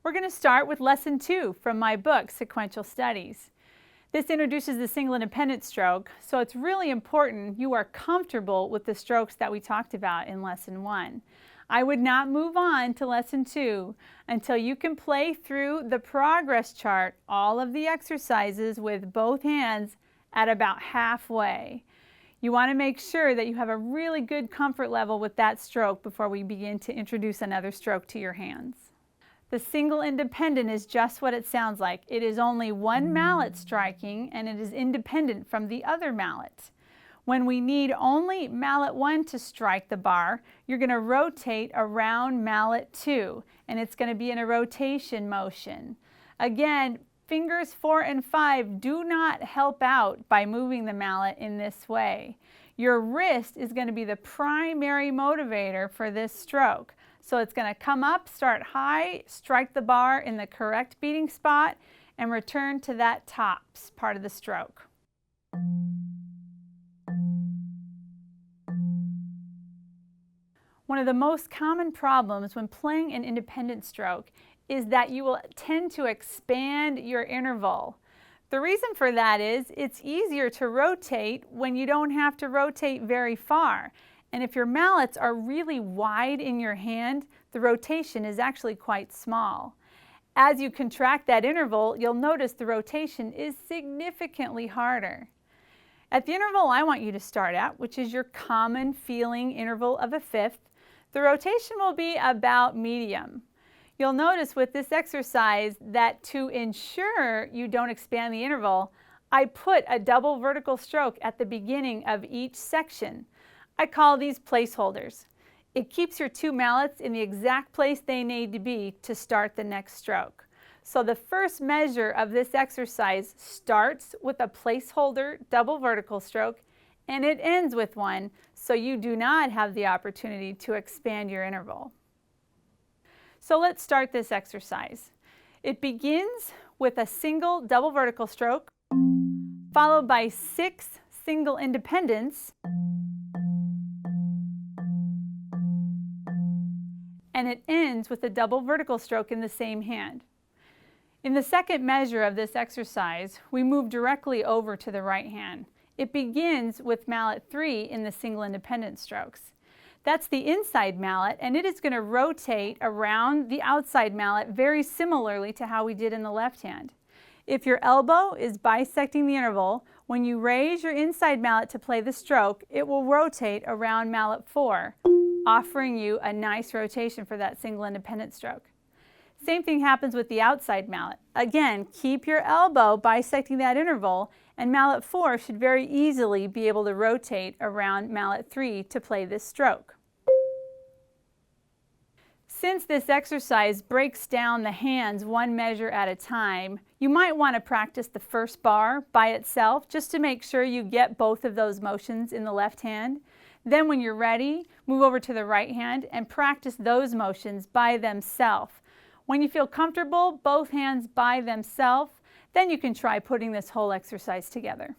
We're going to start with Lesson 2 from my book, Sequential Studies. This introduces the single independent stroke, so it's really important you are comfortable with the strokes that we talked about in Lesson 1. I would not move on to Lesson 2 until you can play through the progress chart, all of the exercises with both hands at about halfway. You want to make sure that you have a really good comfort level with that stroke before we begin to introduce another stroke to your hands. The single independent is just what it sounds like. It is only one mallet striking and it is independent from the other mallet. When we need only mallet 1 to strike the bar, you're going to rotate around mallet 2 and it's going to be in a rotation motion. Again, fingers 4 and 5 do not help out by moving the mallet in this way. Your wrist is going to be the primary motivator for this stroke. So it's going to come up, start high, strike the bar in the correct beating spot, and return to that tops part of the stroke. One of the most common problems when playing an independent stroke is that you will tend to expand your interval. The reason for that is it's easier to rotate when you don't have to rotate very far. And if your mallets are really wide in your hand, the rotation is actually quite small. As you contract that interval, you'll notice the rotation is significantly harder. At the interval I want you to start at, which is your common feeling interval of a fifth, the rotation will be about medium. You'll notice with this exercise that to ensure you don't expand the interval, I put a double vertical stroke at the beginning of each section. I call these placeholders. It keeps your two mallets in the exact place they need to be to start the next stroke. So the first measure of this exercise starts with a placeholder double vertical stroke and it ends with one, so you do not have the opportunity to expand your interval. So let's start this exercise. It begins with a single double vertical stroke, followed by 6 single independents, and it ends with a double vertical stroke in the same hand. In the second measure of this exercise, we move directly over to the right hand. It begins with mallet 3 in the single independent strokes. That's the inside mallet, and it is going to rotate around the outside mallet very similarly to how we did in the left hand. If your elbow is bisecting the interval, when you raise your inside mallet to play the stroke, it will rotate around mallet 4, offering you a nice rotation for that single independent stroke. Same thing happens with the outside mallet. Again, keep your elbow bisecting that interval, and mallet 4 should very easily be able to rotate around mallet 3 to play this stroke. Since this exercise breaks down the hands one measure at a time, you might want to practice the first bar by itself just to make sure you get both of those motions in the left hand. Then when you're ready, move over to the right hand and practice those motions by themselves. When you feel comfortable, both hands by themselves, then you can try putting this whole exercise together.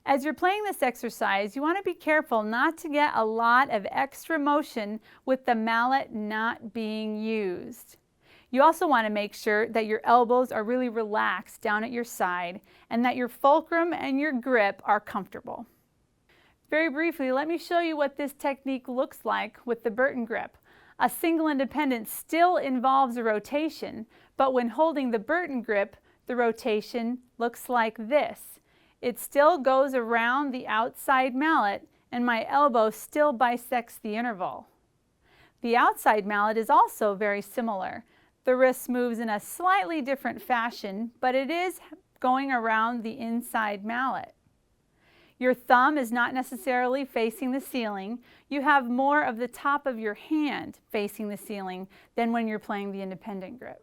As you're playing this exercise, you want to be careful not to get a lot of extra motion with the mallet not being used. You also want to make sure that your elbows are really relaxed down at your side and that your fulcrum and your grip are comfortable. Very briefly, let me show you what this technique looks like with the Burton grip. A single independent still involves a rotation, but when holding the Burton grip, the rotation looks like this. It still goes around the outside mallet and my elbow still bisects the interval. The outside mallet is also very similar. The wrist moves in a slightly different fashion, but it is going around the inside mallet. Your thumb is not necessarily facing the ceiling. You have more of the top of your hand facing the ceiling than when you're playing the independent grip.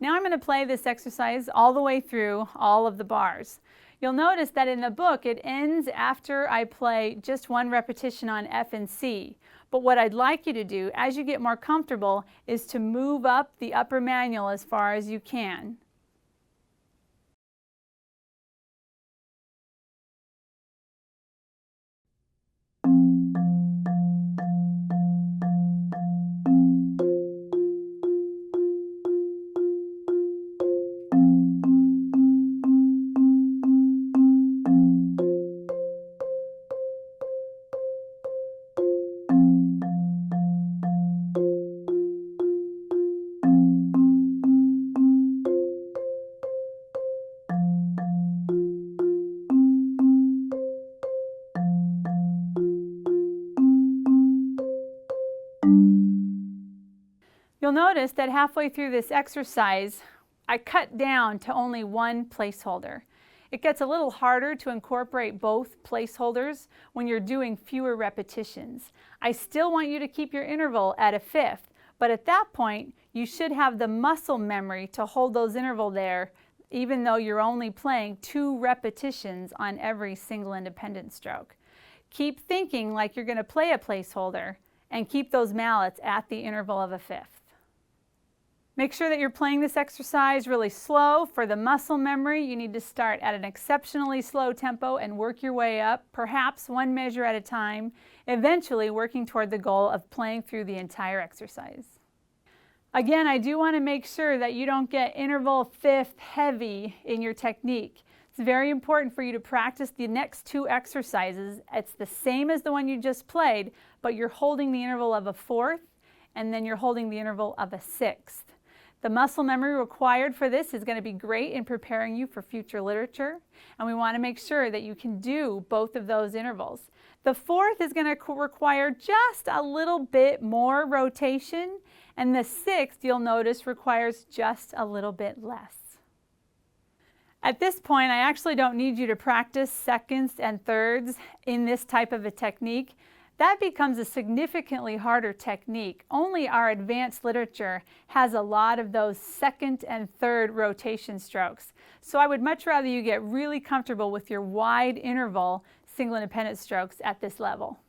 Now I'm going to play this exercise all the way through all of the bars. You'll notice that in the book it ends after I play just one repetition on F and C. But what I'd like you to do as you get more comfortable is to move up the upper manual as far as you can. You'll notice that halfway through this exercise, I cut down to only one placeholder. It gets a little harder to incorporate both placeholders when you're doing fewer repetitions. I still want you to keep your interval at a fifth, but at that point, you should have the muscle memory to hold those intervals there, even though you're only playing 2 repetitions on every single independent stroke. Keep thinking like you're going to play a placeholder, and keep those mallets at the interval of a fifth. Make sure that you're playing this exercise really slow. For the muscle memory, you need to start at an exceptionally slow tempo and work your way up, perhaps one measure at a time, eventually working toward the goal of playing through the entire exercise. Again, I do want to make sure that you don't get interval fifth heavy in your technique. It's very important for you to practice the next 2 exercises. It's the same as the one you just played, but you're holding the interval of a fourth, and then you're holding the interval of a sixth. The muscle memory required for this is going to be great in preparing you for future literature, and we want to make sure that you can do both of those intervals. The fourth is going to require just a little bit more rotation, and the sixth, you'll notice, requires just a little bit less. At this point, I actually don't need you to practice seconds and thirds in this type of a technique. That becomes a significantly harder technique. Only our advanced literature has a lot of those second and third rotation strokes. So I would much rather you get really comfortable with your wide interval single independent strokes at this level.